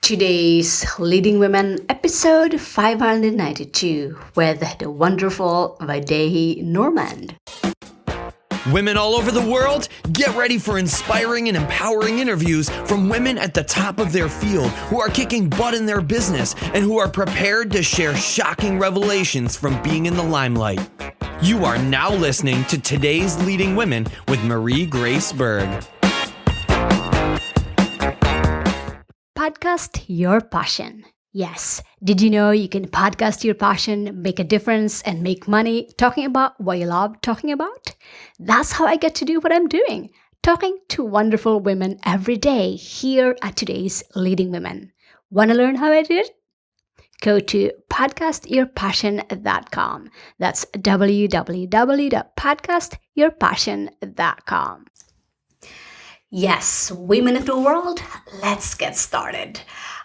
Today's Leading Women, episode 592, with the wonderful VAIDEHI Normand. Women all over the world, get ready for inspiring and empowering interviews from women at the top of their field who are kicking butt in their business and who are prepared to share shocking revelations from being in the limelight. You are now listening to Today's Leading Women with Marie Grace Berg. Podcast your passion. Yes, did you know you can podcast your passion, make a difference, and make money talking about what you love talking about? That's how I get to do what I'm doing, talking to wonderful women every day here at Today's Leading Women. Want to learn how I do it? Go to podcastyourpassion.com. That's www.podcastyourpassion.com. Yes, women of the world, let's get started.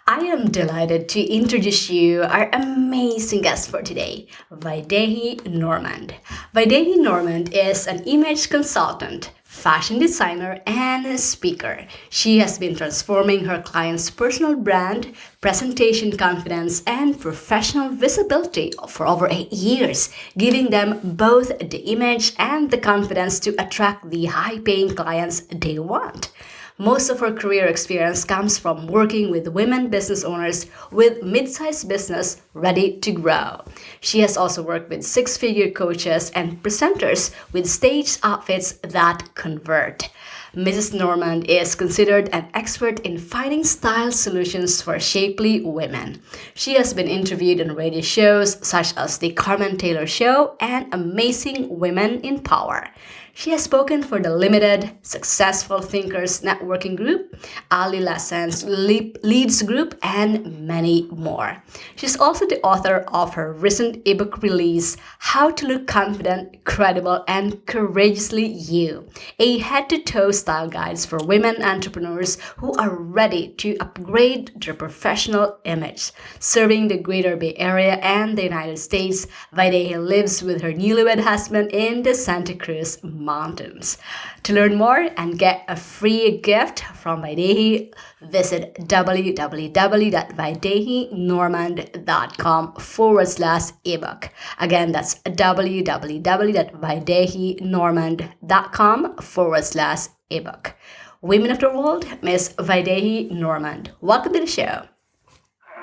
I am delighted to introduce you our amazing guest for today, VAIDEHI Normand. VAIDEHI Normand is an image consultant, fashion designer, and speaker. She has been transforming her clients' personal brand, presentation confidence, and professional visibility for over 8 years, giving them both the image and the confidence to attract the high-paying clients they want. Most of her career experience comes from working with women business owners with mid-sized business ready to grow. She has also worked with six-figure coaches and presenters with stage outfits that convert. Mrs. Normand is considered an expert in finding style solutions for shapely women. She has been interviewed on radio shows such as the Carmen Taylor Show and Amazing Women in Power. She has spoken for the Limited, Successful Thinkers Networking Group, Ali Lassen's Leads Group, and many more. She's also the author of her recent eBook release, How to Look Confident, Credible, and Courageously You, a head-to-toe style guides for women entrepreneurs who are ready to upgrade their professional image. Serving the Greater Bay Area and the United States, VAIDEHI lives with her newlywed husband in the Santa Cruz Mountains. To learn more and get a free gift from VAIDEHI, visit www.vaidehinormand.com/ebook. Again, that's www.vaidehinormand.com/ebook. Women of the world, Miss VAIDEHI Normand. Welcome to the show.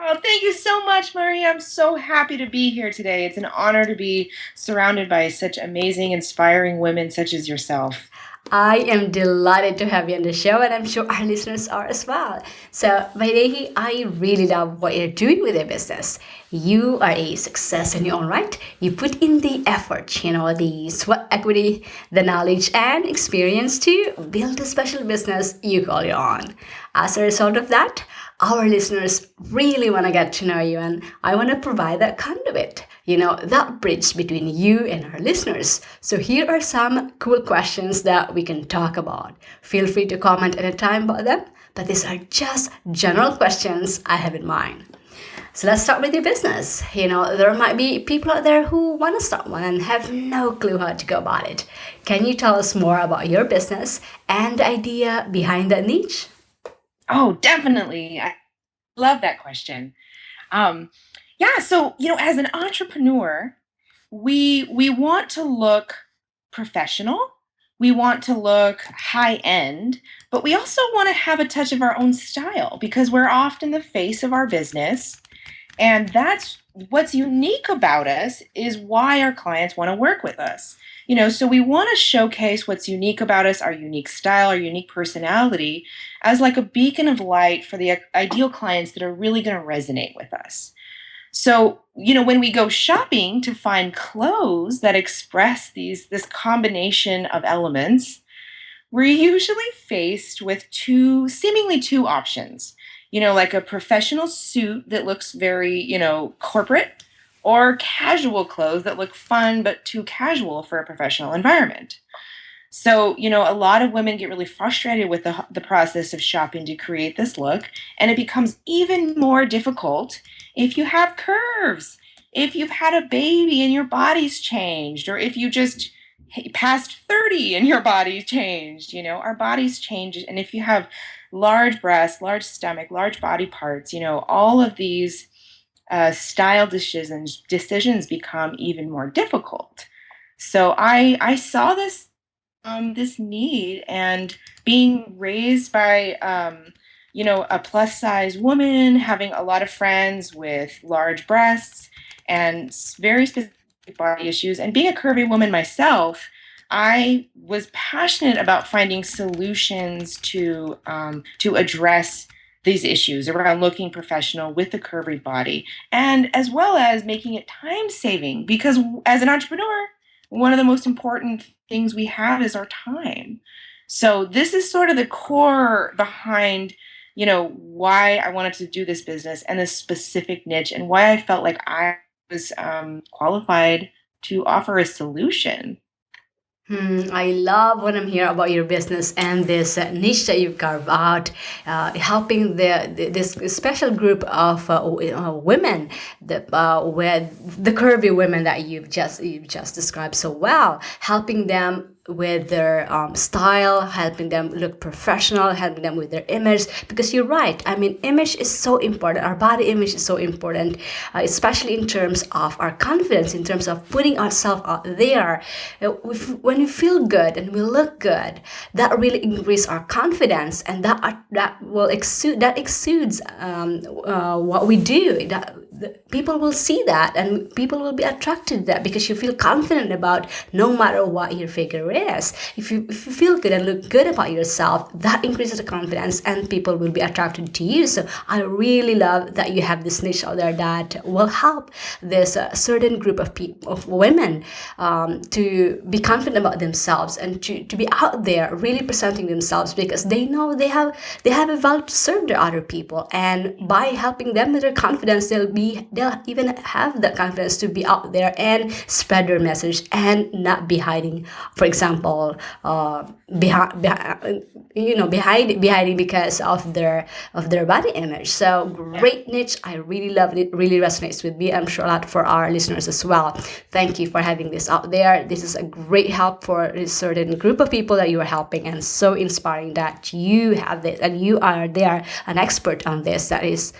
Oh, thank you so much, Marie. I'm so happy to be here today. It's an honor to be surrounded by such amazing, inspiring women such as yourself. I am delighted to have you on the show, and I'm sure our listeners are as well. So, VAIDEHI, I really love what you're doing with your business. You are a success in your own right. You put in the effort, the sweat equity, the knowledge and experience to build a special business you call your own. As a result of that, our listeners really want to get to know you, and I want to provide that conduit, that bridge between you and our listeners. So here are some cool questions that we can talk about. Feel free to comment anytime about them, but these are just general questions I have in mind. So let's start with your business. There might be people out there who want to start one and have no clue how to go about it. Can you tell us more about your business and the idea behind that niche? Oh, definitely. I love that question. So, as an entrepreneur, we want to look professional. We want to look high end, but we also want to have a touch of our own style because we're often the face of our business. And that's what's unique about us is why our clients want to work with us. So we want to showcase what's unique about us, our unique style, our unique personality, as like a beacon of light for the ideal clients that are really going to resonate with us. So, when we go shopping to find clothes that express this combination of elements, we're usually faced with seemingly two options. Like a professional suit that looks very, corporate, or casual clothes that look fun but too casual for a professional environment. So, a lot of women get really frustrated with the process of shopping to create this look, and it becomes even more difficult if you have curves, if you've had a baby and your body's changed, or if you just past 30 and your body's changed. Our bodies change, and if you have large breasts, large stomach, large body parts, all of these style decisions become even more difficult. So I saw this need, and being raised by a plus size woman, having a lot of friends with large breasts and very specific body issues, and being a curvy woman myself, I was passionate about finding solutions to address these issues around looking professional with a curvy body, and as well as making it time saving, because as an entrepreneur, one of the most important things we have is our time. So this is sort of the core behind, why I wanted to do this business and this specific niche, and why I felt like I was qualified to offer a solution. I love when I'm hearing about your business and this niche that you've carved out, helping this special group of women, with the curvy women that you've just described so well, helping them with their style, helping them look professional, helping them with their image. Because you're right, I mean, image is so important. Our body image is so important, especially in terms of our confidence, in terms of putting ourselves out there. When we feel good and we look good, that really increases our confidence, and that exudes what we do. People will see that, and people will be attracted to that, because you feel confident about no matter what your figure is. If you feel good and look good about yourself, that increases the confidence, and people will be attracted to you. So I really love that you have this niche out there that will help this certain group of women to be confident about themselves, and to be out there really presenting themselves, because they know they have a value to serve their other people, and by helping them with their confidence, they'll even have that confidence to be out there and spread their message, and not be hiding, for example, be hiding because of their body image. So great niche. I really loved it. Really resonates with me. I'm sure a lot for our listeners as well. Thank you for having this out there. This is a great help for a certain group of people that you are helping, and so inspiring that you have this and you are there, an expert on this. That is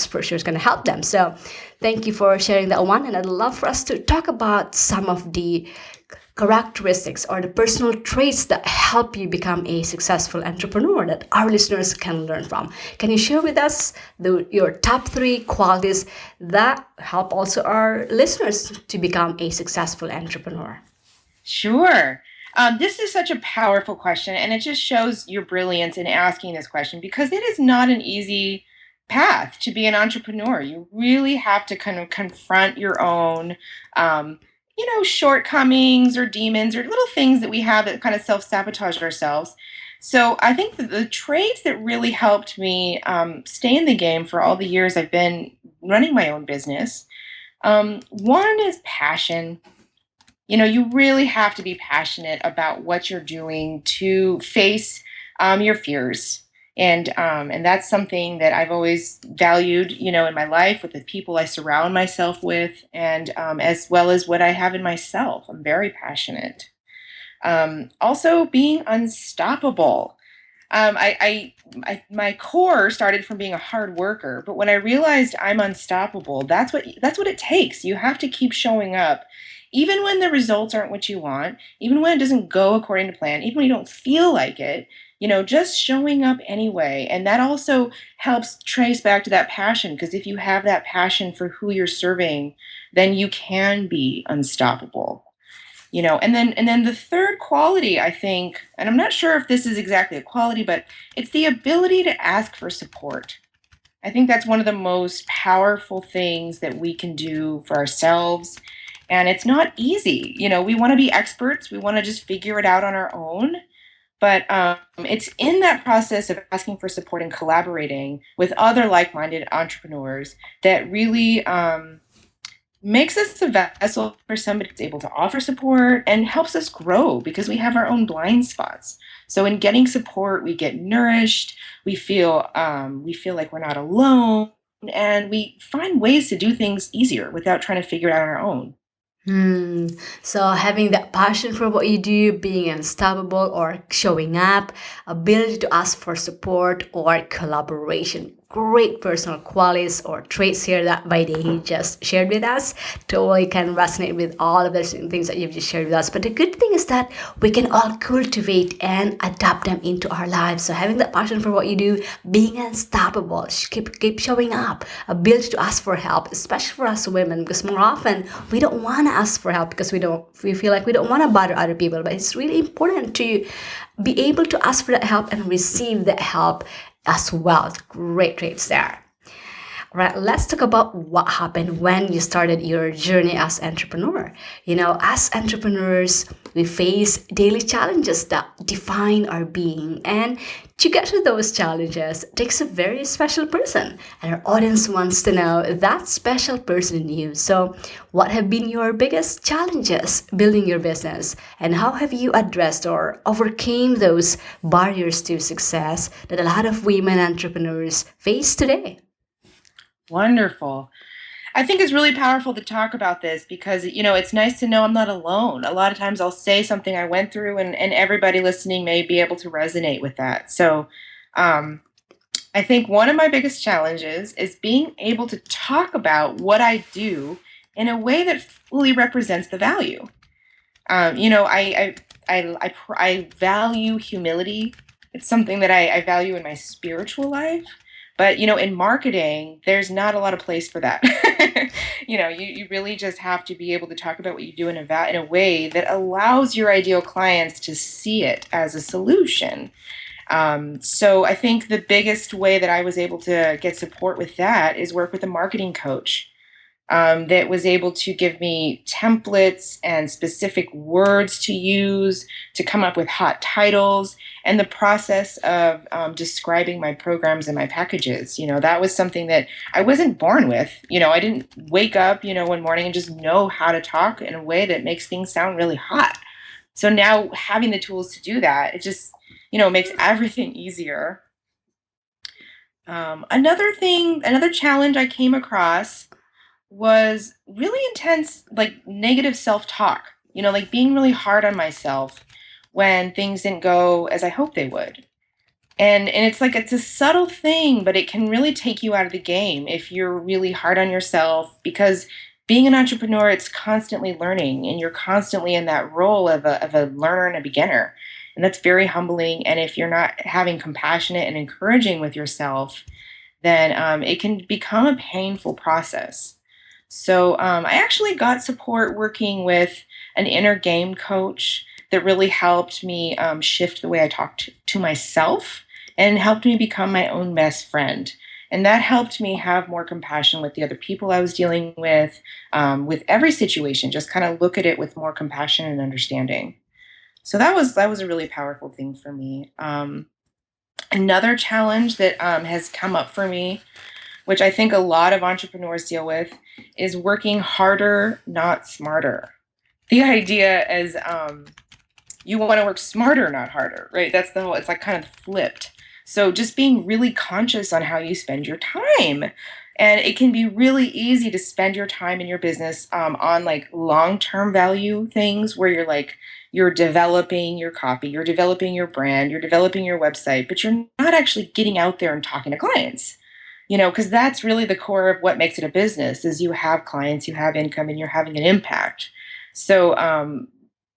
for sure is going to help them. So thank you for sharing that one, and I'd love for us to talk about some of the characteristics or the personal traits that help you become a successful entrepreneur that our listeners can learn from. Can you share with us your top 3 qualities that help also our listeners to become a successful entrepreneur? Sure. This is such a powerful question, and it just shows your brilliance in asking this question, because it is not an easy path to be an entrepreneur. You really have to kind of confront your own, shortcomings or demons or little things that we have that kind of self-sabotage ourselves. So I think that the traits that really helped me stay in the game for all the years I've been running my own business, one is passion. You really have to be passionate about what you're doing to face your fears. And that's something that I've always valued, in my life, with the people I surround myself with, and as well as what I have in myself. I'm very passionate. Also, being unstoppable. My core started from being a hard worker, but when I realized I'm unstoppable, that's what it takes. You have to keep showing up, even when the results aren't what you want, even when it doesn't go according to plan, even when you don't feel like it. Just showing up anyway. And that also helps trace back to that passion, because if you have that passion for who you're serving, then you can be unstoppable. And then the third quality, I think, and I'm not sure if this is exactly a quality, but it's the ability to ask for support. I think that's one of the most powerful things that we can do for ourselves. And it's not easy. We want to be experts. We want to just figure it out on our own. But it's in that process of asking for support and collaborating with other like-minded entrepreneurs that really makes us a vessel for somebody that's able to offer support and helps us grow, because we have our own blind spots. So in getting support, we get nourished. We feel like we're not alone, and we find ways to do things easier without trying to figure it out on our own. Hmm. So having that passion for what you do, being unstoppable or showing up, ability to ask for support or collaboration. Great personal qualities or traits here that Vaidehi just shared with us. Totally can resonate with all of the things that you've just shared with us. But the good thing is that we can all cultivate and adapt them into our lives. So having that passion for what you do, being unstoppable, keep showing up, ability to ask for help, especially for us women, because more often we don't want to ask for help because we feel like we don't want to bother other people. But it's really important to be able to ask for that help and receive that help as well. Great traits there. Right, let's talk about what happened when you started your journey as entrepreneur. As entrepreneurs, we face daily challenges that define our being, and to get to those challenges takes a very special person. And our audience wants to know that special person in you. So, what have been your biggest challenges building your business, and how have you addressed or overcame those barriers to success that a lot of women entrepreneurs face today? Wonderful. I think it's really powerful to talk about this because, it's nice to know I'm not alone. A lot of times I'll say something I went through, and everybody listening may be able to resonate with that. So, um, I think one of my biggest challenges is being able to talk about what I do in a way that fully represents the value. I value humility. It's something that I value in my spiritual life. But, in marketing, there's not a lot of place for that. You really just have to be able to talk about what you do in a way that allows your ideal clients to see it as a solution. So I think the biggest way that I was able to get support with that is work with a marketing coach that was able to give me templates and specific words to use to come up with hot titles and the process of describing my programs and my packages. That was something that I wasn't born with. I didn't wake up, one morning and just know how to talk in a way that makes things sound really hot. So now having the tools to do that, it just, makes everything easier. Another challenge I came across was really intense, like negative self talk, like being really hard on myself when things didn't go as I hoped they would. And it's like it's a subtle thing, but it can really take you out of the game if you're really hard on yourself because being an entrepreneur, it's constantly learning and you're constantly in that role of a learner and a beginner. And that's very humbling. And if you're not having compassionate and encouraging with yourself, then it can become a painful process. So I actually got support working with an inner game coach that really helped me shift the way I talked to myself and helped me become my own best friend. And that helped me have more compassion with the other people I was dealing with every situation, just kind of look at it with more compassion and understanding. So that was a really powerful thing for me. Another challenge that has come up for me, which I think a lot of entrepreneurs deal with, is working harder, not smarter. The idea is you want to work smarter, not harder, right? That's the whole, it's like kind of flipped. So just being really conscious on how you spend your time. And it can be really easy to spend your time in your business on like long-term value things where you're developing your copy, you're developing your brand, you're developing your website, but you're not actually getting out there and talking to clients. Because that's really the core of what makes it a business is you have clients, you have income, and you're having an impact. So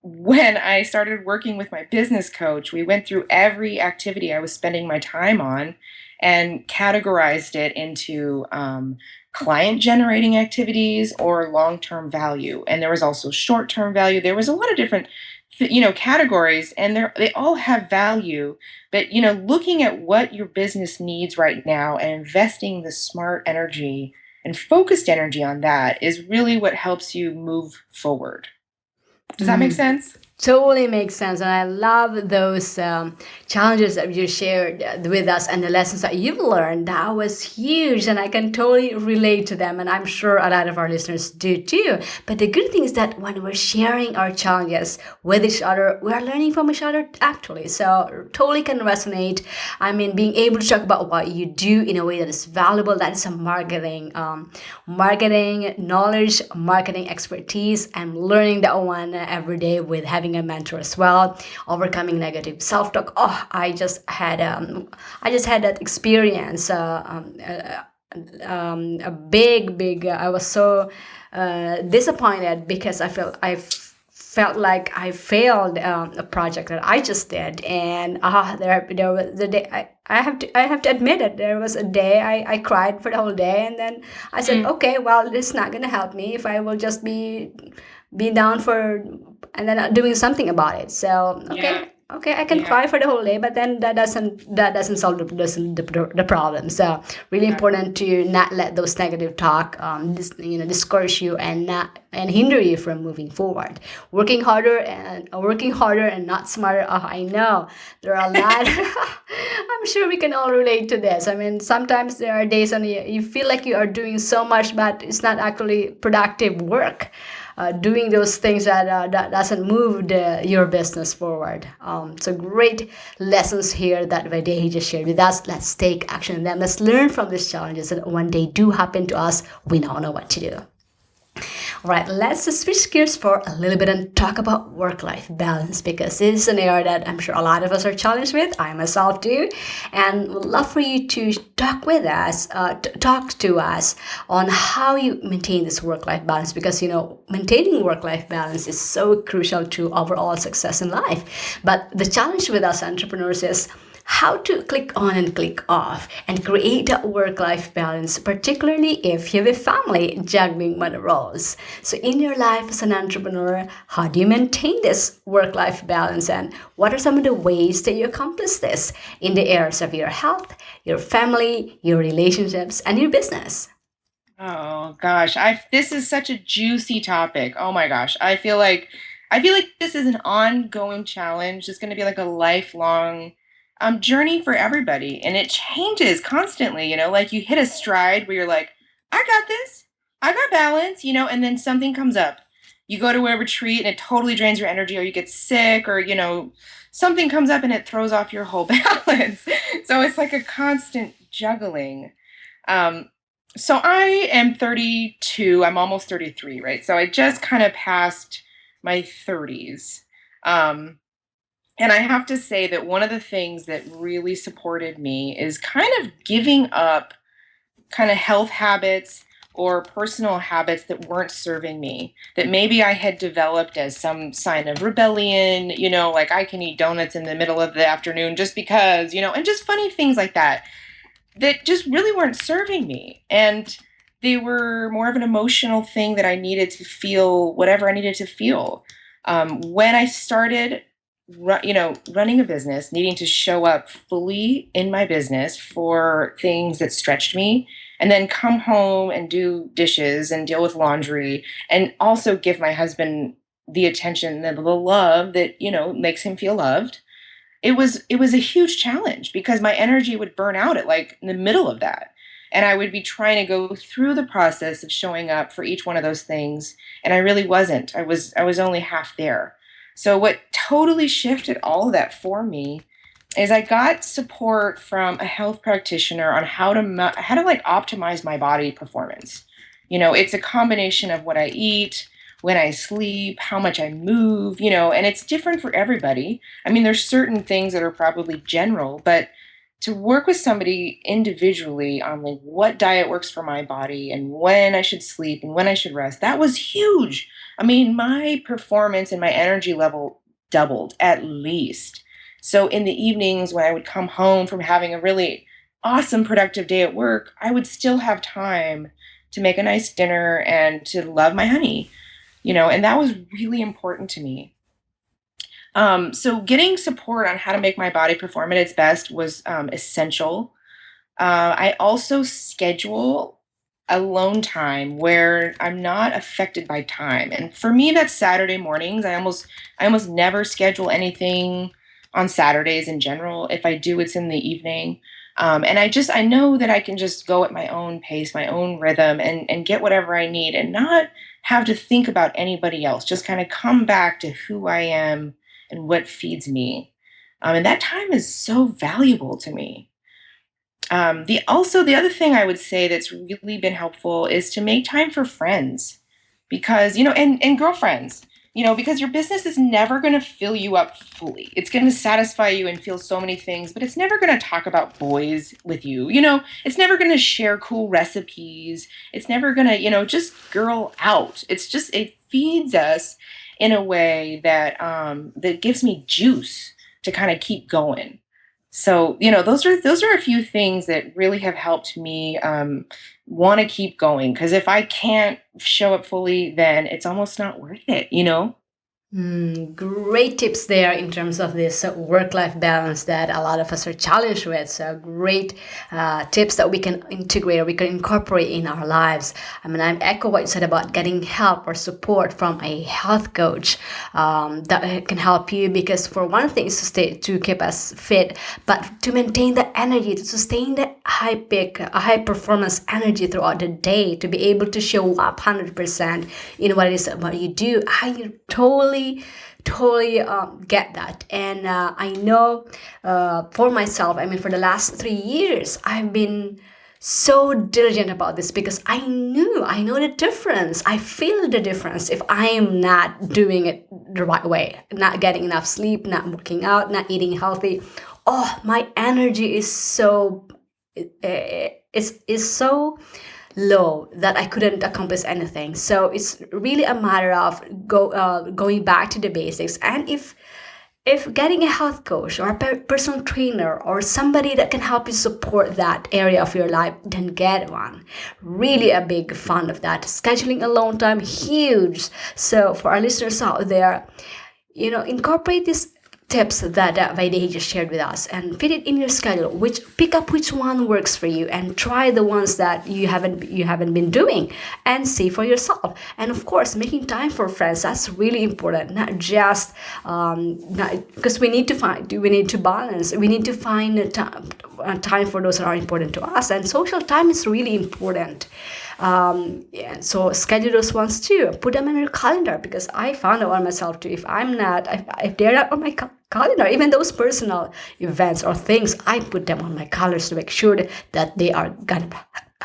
when I started working with my business coach, we went through every activity I was spending my time on and categorized it into client generating activities or long-term value. And there was also short-term value. There was a lot of different categories, and they all have value. But looking at what your business needs right now and investing the smart energy and focused energy on that is really what helps you move forward. Does that make sense? Totally makes sense, and I love those challenges that you shared with us and the lessons that you've learned. That was huge, and I can totally relate to them, and I'm sure a lot of our listeners do too. But the good thing is that when we're sharing our challenges with each other, we are learning from each other actually. So totally can resonate. I mean, being able to talk about what you do in a way that is valuable, that is a marketing knowledge, marketing expertise, and learning that one every day with having a mentor as well, overcoming negative self-talk. Oh, I just had that experience. A big. I was so disappointed because I felt like I failed a project that I just did, and there was the day I have to admit it. There was a day I cried for the whole day, and then I said, okay, well, it's not gonna help me if I will just be down for and then doing something about it. So Yeah. okay, I can Yeah. cry for the whole day, but then that doesn't solve the problem. So really important to not let those negative talk discourage you and hinder you from moving forward. Working harder and not smarter. Oh, I know there are a lot. I'm sure we can all relate to this. I mean, sometimes there are days when you feel like you are doing so much, but it's not actually productive work. Doing those things that doesn't move your business forward. So great lessons here that Vaidehi just shared with us. Let's take action on them. Let's learn from these challenges, and when they do happen to us, we now know what to do. All right, let's just switch gears for a little bit and talk about work-life balance, because this is an area that I'm sure a lot of us are challenged with. I myself do, and would love for you to talk to us on how you maintain this work-life balance, because maintaining work-life balance is so crucial to overall success in life. But the challenge with us entrepreneurs is how to click on and click off and create a work-life balance, particularly if you have a family juggling many roles. So in your life as an entrepreneur, how do you maintain this work-life balance, and what are some of the ways that you accomplish this in the areas of your health, your family, your relationships, and your business? Oh gosh, this is such a juicy topic. Oh my gosh. I feel like this is an ongoing challenge. It's going to be like a lifelong journey for everybody, and it changes constantly, like you hit a stride where you're like, I got this. I got balance, and then something comes up. You go to a retreat and it totally drains your energy, or you get sick, or something comes up and it throws off your whole balance. So it's like a constant juggling. Um, so I am 32. I'm almost 33, right? So I just kind of passed my 30s. Um, and I have to say that one of the things that really supported me is kind of giving up kind of health habits or personal habits that weren't serving me, that maybe I had developed as some sign of rebellion, like I can eat donuts in the middle of the afternoon just because, and just funny things like that just really weren't serving me. And they were more of an emotional thing that I needed to feel whatever I needed to feel. When I started, running a business, needing to show up fully in my business for things that stretched me, and then come home and do dishes and deal with laundry, and also give my husband the attention and the love that, makes him feel loved. It was a huge challenge because my energy would burn out at like in the middle of that. And I would be trying to go through the process of showing up for each one of those things, and I really wasn't. I was only half there. So what totally shifted all of that for me is I got support from a health practitioner on how to like optimize my body performance. It's a combination of what I eat, when I sleep, how much I move, and it's different for everybody. I mean, there's certain things that are probably general, but to work with somebody individually on like what diet works for my body and when I should sleep and when I should rest, that was huge. I mean, my performance and my energy level doubled at least. So in the evenings when I would come home from having a really awesome productive day at work, I would still have time to make a nice dinner and to love my honey, and that was really important to me. So getting support on how to make my body perform at its best was essential. I also schedule alone time where I'm not affected by time. And for me, that's Saturday mornings. I almost never schedule anything on Saturdays in general. If I do, it's in the evening. And I know that I can just go at my own pace, my own rhythm, and get whatever I need and not have to think about anybody else. Just kind of come back to who I am and what feeds me. And that time is so valuable to me. The other thing I would say that's really been helpful is to make time for friends, because and girlfriends, because your business is never going to fill you up fully. It's going to satisfy you and feel so many things, but it's never going to talk about boys with you. It's never going to share cool recipes. It's never going to just girl out. It feeds us in a way that gives me juice to kind of keep going. So, those are a few things that really have helped me want to keep going. Because if I can't show up fully, then it's almost not worth it. Great tips there in terms of this work-life balance that a lot of us are challenged with. So great tips that we can integrate or we can incorporate in our lives. I mean, I echo what you said about getting help or support from a health coach that can help you, because for one thing is to keep us fit, but to maintain the energy, to sustain the high performance energy throughout the day, to be able to show up 100% in what it is what you do. I totally get that. And I know for myself, I mean, for the last 3 years, I've been so diligent about this because I know the difference. I feel the difference if I am not doing it the right way, not getting enough sleep, not working out, not eating healthy. Oh, my energy is so is so low that I couldn't accomplish anything. So it's really a matter of going back to the basics. And if getting a health coach or a personal trainer or somebody that can help you support that area of your life, then get one. Really a big fan of that. Scheduling alone time, huge. So for our listeners out there, incorporate these tips that Vaidehi just shared with us and fit it in your schedule. Pick up which one works for you and try the ones that you haven't been doing and see for yourself. And of course, making time for friends, that's really important. Not just because we need to balance. We need to find time for those that are important to us, and social time is really important. So schedule those ones too. Put them in your calendar, because I found out on myself too. If they're not on my calendar, even those personal events or things, I put them on my calendar to make sure that they are gonna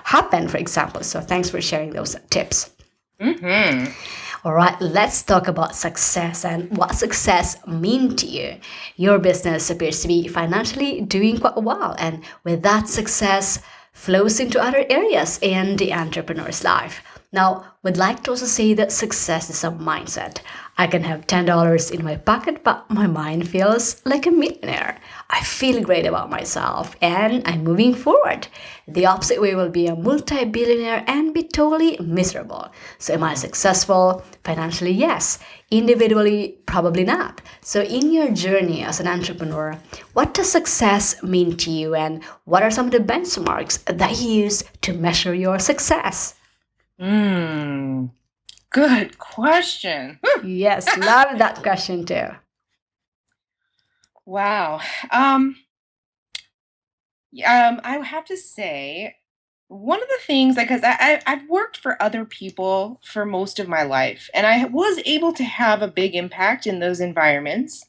happen, for example. So thanks for sharing those tips. Mm-hmm. All right, let's talk about success and what success means to you. Your business appears to be financially doing quite well, and with that, success flows into other areas in the entrepreneur's life. Now, would like to also say that success is a mindset. I can have $10 in my pocket, but my mind feels like a millionaire. I feel great about myself and I'm moving forward. The opposite way will be a multi-billionaire and be totally miserable. So am I successful? Financially, yes. Individually, probably not. So in your journey as an entrepreneur, what does success mean to you, and what are some of the benchmarks that you use to measure your success? Good question. Yes, love that question too. Wow. I have to say, one of the things, because I've worked for other people for most of my life, and I was able to have a big impact in those environments.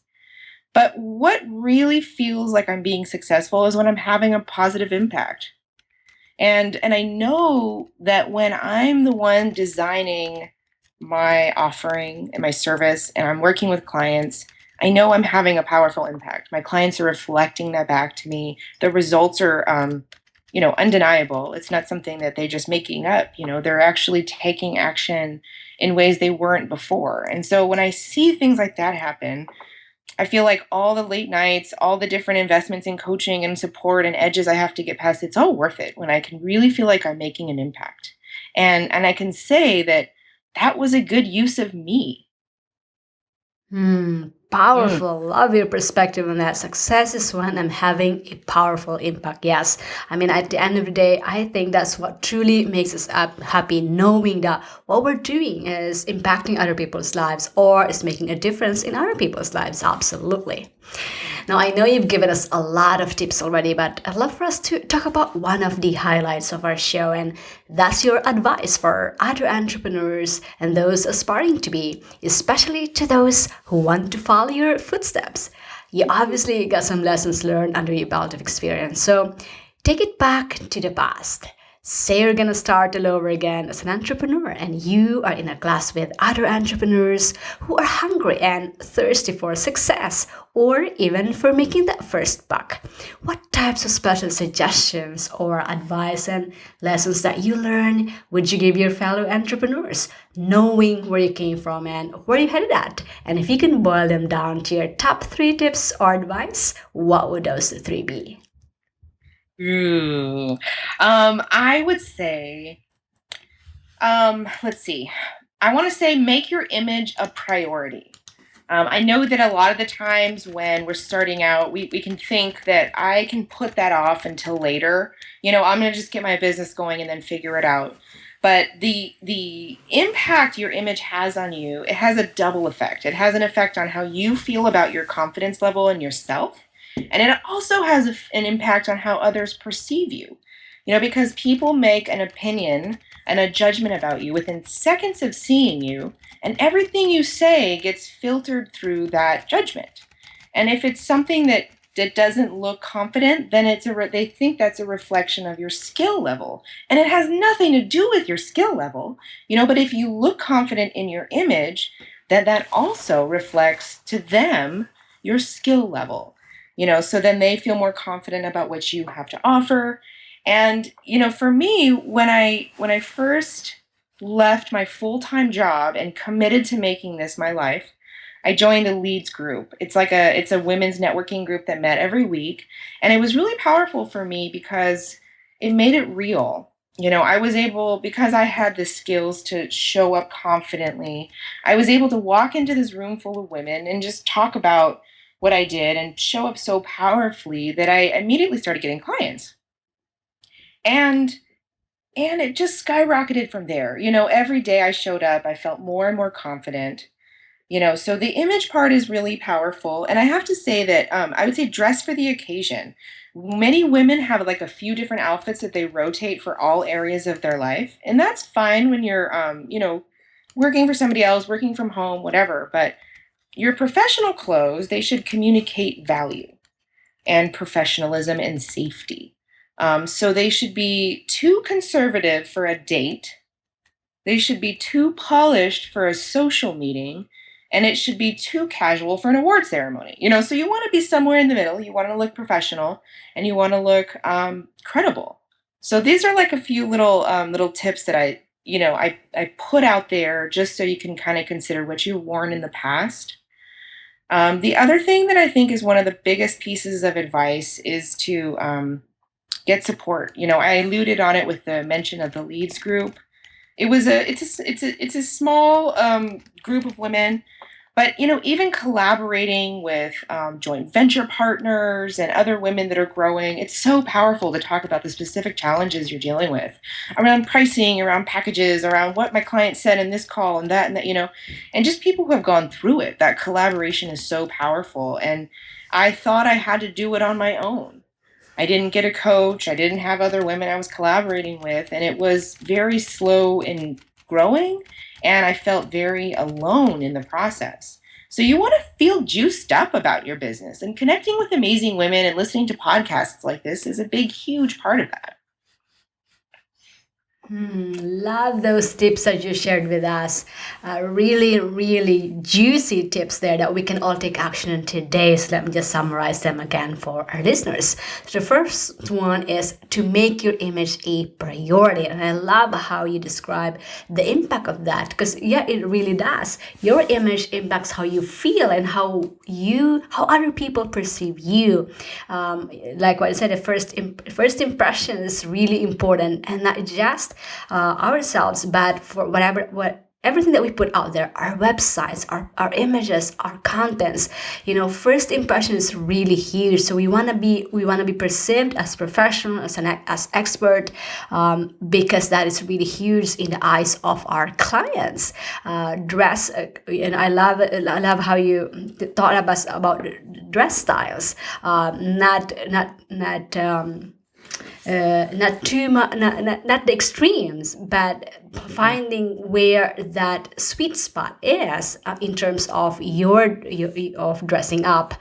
But what really feels like I'm being successful is when I'm having a positive impact. And I know that when I'm the one designing my offering and my service and I'm working with clients, I know I'm having a powerful impact. My clients are reflecting that back to me. The results are, undeniable. It's not something that they're just making up. They're actually taking action in ways they weren't before. And so when I see things like that happen, I feel like all the late nights, all the different investments in coaching and support and edges I have to get past, it's all worth it when I can really feel like I'm making an impact. And I can say that was a good use of me. Powerful. Love your perspective on that. Success is when I'm having a powerful impact. Yes. I mean, at the end of the day, I think that's what truly makes us happy, knowing that what we're doing is impacting other people's lives or is making a difference in other people's lives. Absolutely. Now, I know you've given us a lot of tips already, but I'd love for us to talk about one of the highlights of our show, and that's your advice for other entrepreneurs and those aspiring to be, especially to those who want to follow your footsteps. You obviously got some lessons learned under your belt of experience, so take it back to the past. Say you're gonna start all over again as an entrepreneur and you are in a class with other entrepreneurs who are hungry and thirsty for success or even for making that first buck. What types of special suggestions or advice and lessons that you learn would you give your fellow entrepreneurs, knowing where you came from and where you headed at? And if you can boil them down to your top 3 tips or advice, what would those 3 be? Ooh. I would say, let's see. I want to say make your image a priority. I know that a lot of the times when we're starting out, we can think that I can put that off until later. I'm going to just get my business going and then figure it out. But the impact your image has on you, it has a double effect. It has an effect on how you feel about your confidence level in yourself. And it also has an impact on how others perceive you. Because people make an opinion and a judgment about you within seconds of seeing you, and everything you say gets filtered through that judgment. And if it's something that doesn't look confident, then they think that's a reflection of your skill level. And it has nothing to do with your skill level, but if you look confident in your image, then that also reflects to them your skill level. So then they feel more confident about what you have to offer. And, for me, when I first left my full-time job and committed to making this my life, I joined a leads group. It's a women's networking group that met every week. And it was really powerful for me because it made it real. I was able, because I had the skills to show up confidently, I was able to walk into this room full of women and just talk about what I did and show up so powerfully that I immediately started getting clients. And it just skyrocketed from there. Every day I showed up, I felt more and more confident. So the image part is really powerful. And I have to say that I would say dress for the occasion. Many women have like a few different outfits that they rotate for all areas of their life. And that's fine when you're, working for somebody else, working from home, whatever. But your professional clothes, they should communicate value and professionalism and safety. So they should be too conservative for a date. They should be too polished for a social meeting. And it should be too casual for an award ceremony. So you want to be somewhere in the middle. You want to look professional and you want to look credible. So these are like a few little tips that I put out there just so you can kind of consider what you've worn in the past. The other thing that I think is one of the biggest pieces of advice is to get support. I alluded on it with the mention of the leads group. It's a small group of women, but even collaborating with joint venture partners and other women that are growing, it's so powerful to talk about the specific challenges you're dealing with around pricing, around packages, around what my client said in this call and that, and just people who have gone through it. That collaboration is so powerful, and I thought I had to do it on my own. I didn't get a coach. I didn't have other women I was collaborating with, and it was very slow in growing, and I felt very alone in the process. So you want to feel juiced up about your business, and connecting with amazing women and listening to podcasts like this is a big, huge part of that. Love those tips that you shared with us. Really, really juicy tips there that we can all take action on today. So let me just summarize them again for our listeners. So the first one is to make your image a priority. And I love how you describe the impact of that, because it really does. Your image impacts how you feel and how other people perceive you. Like what I said, the first impression is really important, and not just ourselves, but for everything that we put out there, our websites, our images, our contents, first impression is really huge. So we want to be perceived as professional, as expert, because that is really huge in the eyes of our clients. Dress, and I love how you thought about dress styles, not too much, not the extremes, but finding where that sweet spot is in terms of your of dressing up,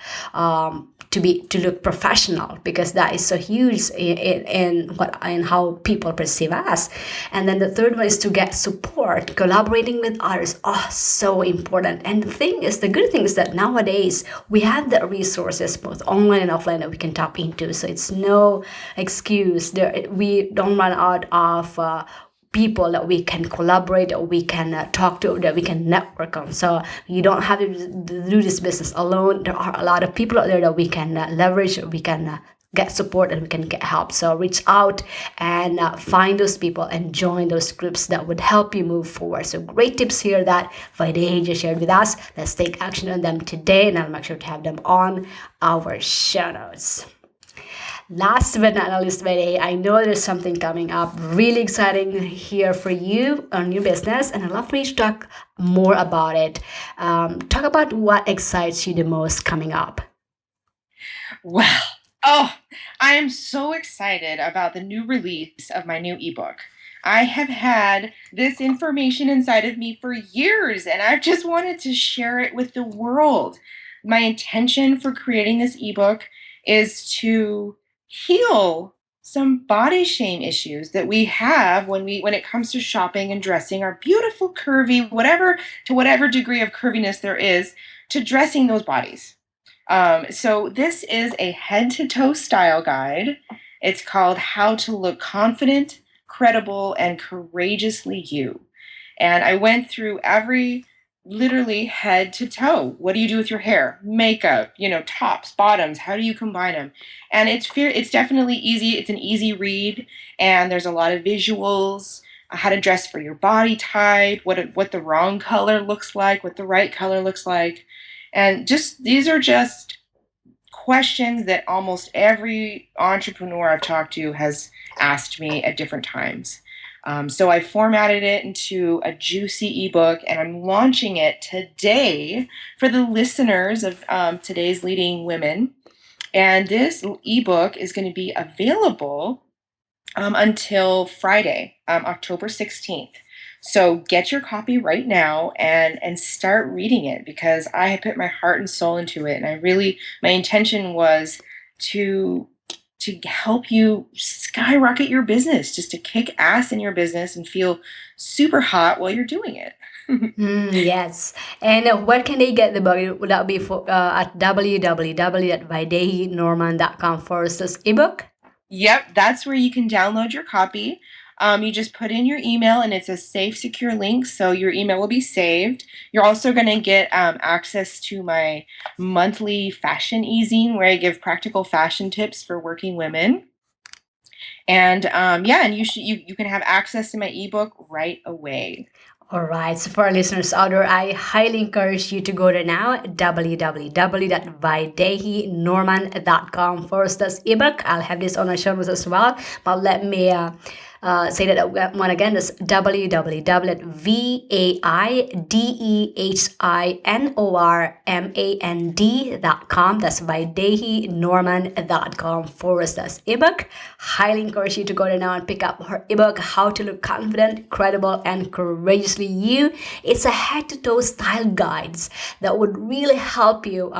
to look professional, because that is so huge in how people perceive us. And then the third one is to get support, collaborating with others. Oh, so important. And the good thing is that nowadays we have the resources, both online and offline, that we can tap into. So it's no excuse. We don't run out of people that we can collaborate, that we can talk to, that we can network on. So you don't have to do this business alone. There are a lot of people out there that we can leverage, we can get support, and we can get help. So reach out and find those people and join those groups that would help you move forward. So great tips here that Vaidehi just shared with us. Let's take action on them today, and I'll make sure to have them on our show notes. Last but not least, Vaidehi, I know there's something coming up really exciting here for you on your business, and I'd love for you to talk more about it. Talk about what excites you the most coming up. Well, I am so excited about the new release of my new ebook. I have had this information inside of me for years, and I've just wanted to share it with the world. My intention for creating this ebook is to heal some body shame issues that we have when it comes to shopping and dressing our beautiful, curvy, whatever degree of curviness there is, to dressing those bodies. So this is a head-to-toe style guide. It's called How to Look Confident, Credible, and Courageously You. And I went through literally head to toe. What do you do with your hair? Makeup, tops, bottoms, how do you combine them? And it's definitely easy. It's an easy read, and there's a lot of visuals, how to dress for your body type, what the wrong color looks like, what the right color looks like. And these are just questions that almost every entrepreneur I've talked to has asked me at different times. So I formatted it into a juicy ebook, and I'm launching it today for the listeners of today's Leading Women. And this ebook is going to be available until Friday, October 16th. So get your copy right now and start reading it, because I have put my heart and soul into it. And my intention was to help you skyrocket your business, just to kick ass in your business and feel super hot while you're doing it. Yes. And where can they get the book? Would that be at www.vaidehinormand.com/ebook? Yep, that's where you can download your copy. You just put in your email, and it's a safe, secure link, so your email will be saved. You're also going to get access to my monthly fashion e-zine, where I give practical fashion tips for working women. And and you can have access to my ebook right away. All right, so for our listeners out there, I highly encourage you to go there now, www.vaidehinormand.com/ebook. I'll have this on our show notes as well, but let me say that one again. That's www.vaidehinormand.com. That's vaidehinormand.com/ebook. Highly encourage you to go there now and pick up her ebook, How to Look Confident, Credible, and Courageously You. It's a head-to-toe style guides that would really help you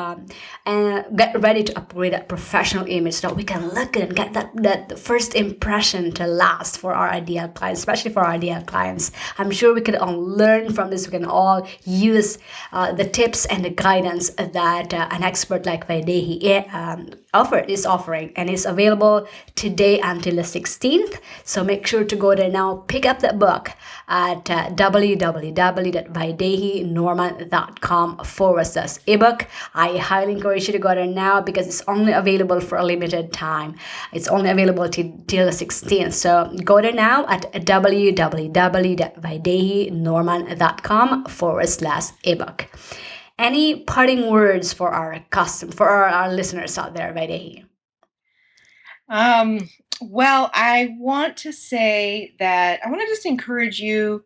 and get ready to upgrade that professional image, so that we can look good and get that first impression to last for our ideal clients, especially for our ideal clients. I'm sure we can all learn from this. We can all use the tips and the guidance that an expert like Vaidehi is offering, and it's available today until the 16th. So make sure to go there now, pick up that book at www.vaidehinormand.com/ebook. I highly encourage you to go there now, because it's only available for a limited time. It's only available till the 16th. So go order now at www.vaidehinormand.com/ebook. Any parting words for our listeners out there, Vaidehi? Well, I want to say that I want to just encourage you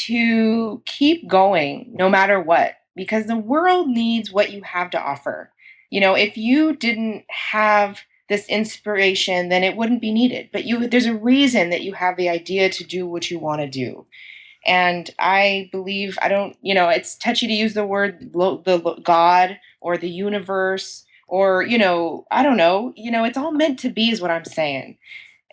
to keep going no matter what, because the world needs what you have to offer. If you didn't have this inspiration, then it wouldn't be needed. But there's a reason that you have the idea to do what you want to do. And I believe, it's touchy to use the word God or the universe or, I don't know, it's all meant to be is what I'm saying.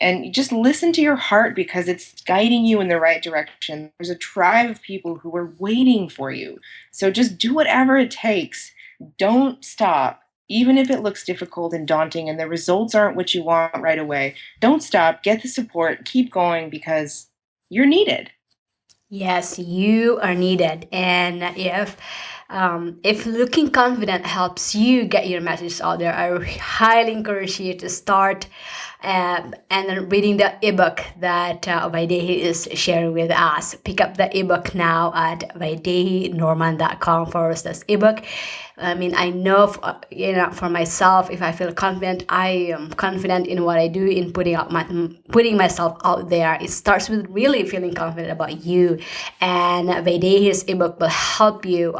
And just listen to your heart because it's guiding you in the right direction. There's a tribe of people who are waiting for you. So just do whatever it takes. Don't stop. Even if it looks difficult and daunting and the results aren't what you want right away, don't stop. Get the support. Keep going because you're needed. Yes, you are needed. And if looking confident helps you get your message out there, I highly encourage you to start and then reading the ebook that Vaidehi is sharing with us. Pick up the ebook now at VAIDEHINormand.com/ebook. I mean, I know, for myself, if I feel confident, I am confident in what I do, in putting myself out there. It starts with really feeling confident about you, and Vaidehi's ebook will help you.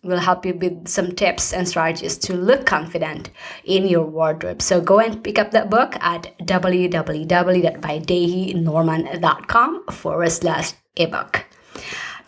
With some tips and strategies to look confident in your wardrobe. So go and pick up that book at www.vaidehinormand.com/ebook.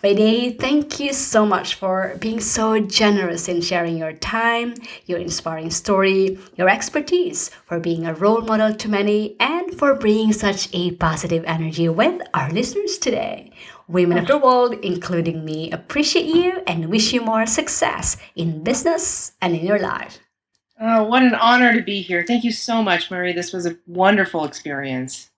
Vaidehi, thank you so much for being so generous in sharing your time, your inspiring story, your expertise, for being a role model to many, and for bringing such a positive energy with our listeners today. Women of the world, including me, appreciate you and wish you more success in business and in your life. Oh, what an honor to be here. Thank you so much, Marie. This was a wonderful experience.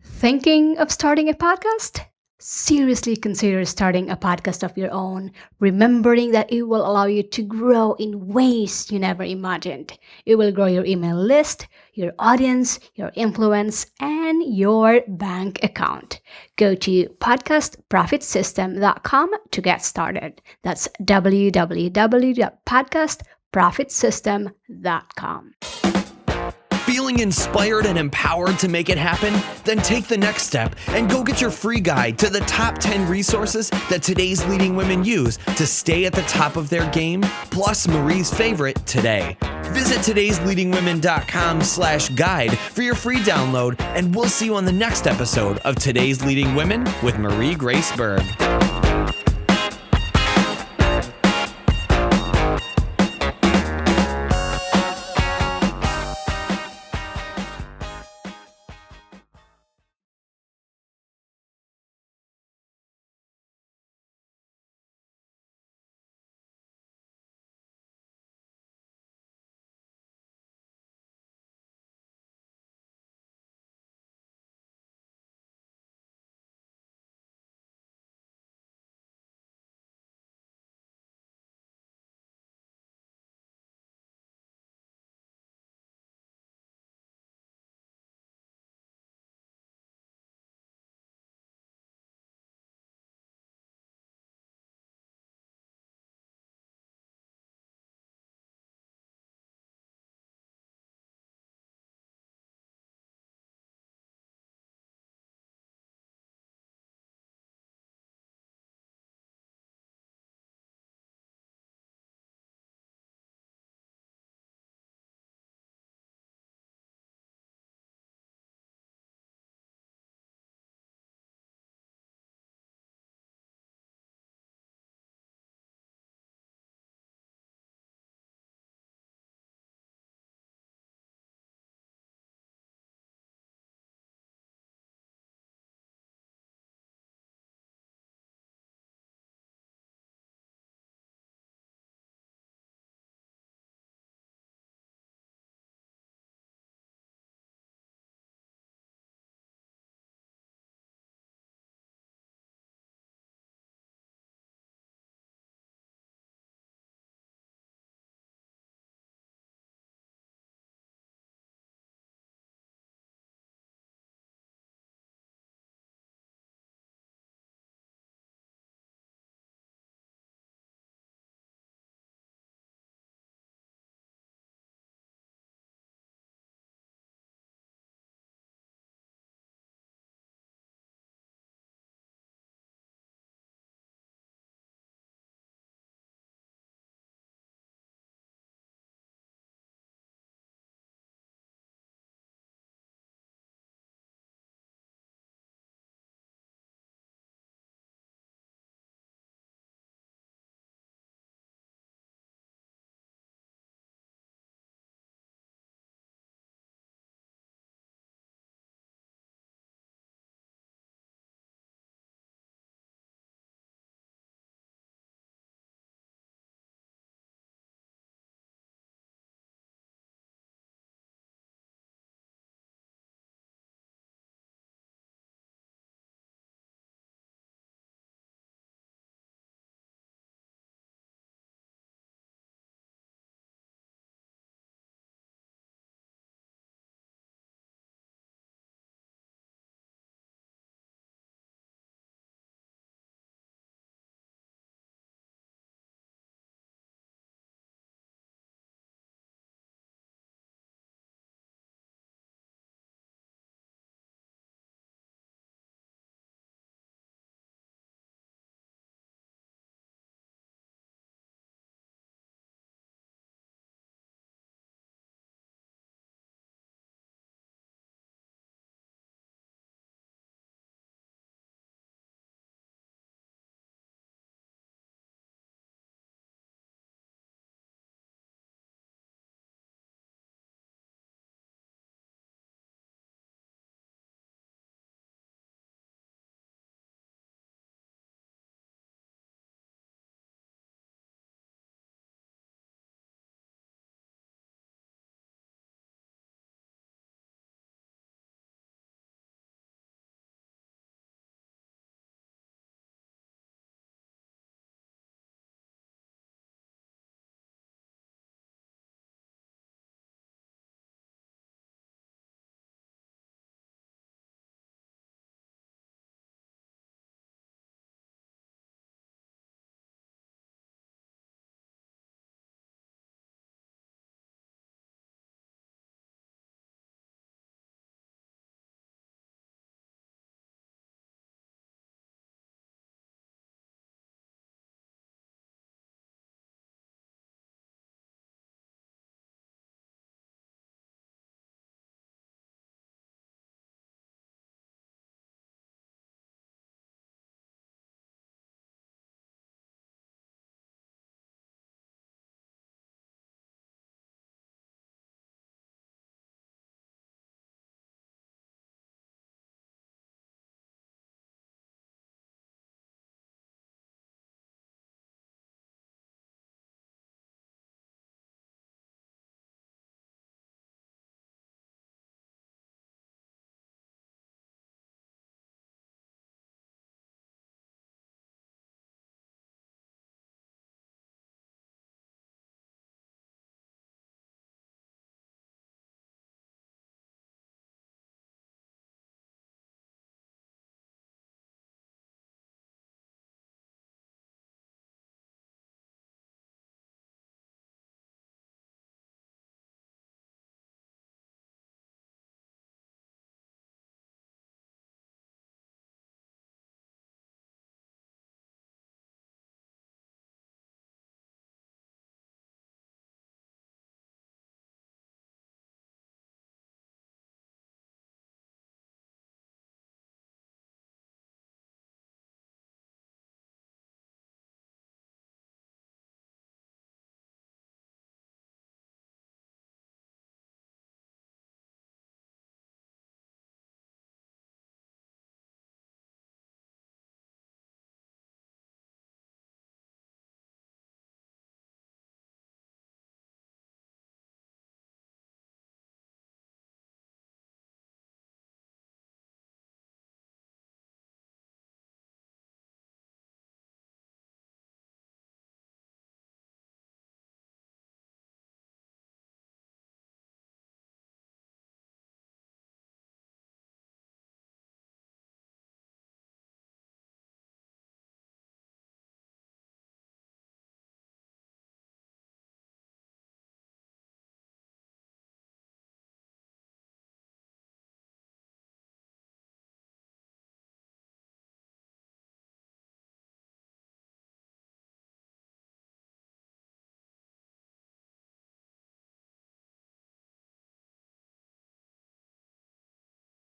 Thinking of starting a podcast? Seriously consider starting a podcast of your own, remembering that it will allow you to grow in ways you never imagined. It will grow your email list, your audience, your influence, and your bank account. Go to podcastprofitsystem.com to get started. That's www.podcastprofitsystem.com. Feeling inspired and empowered to make it happen? Then take the next step and go get your free guide to the top 10 resources that today's leading women use to stay at the top of their game, plus Marie's favorite today. Visit todaysleadingwomen.com/guide for your free download, and we'll see you on the next episode of Today's Leading Women with Marie Grace Berg.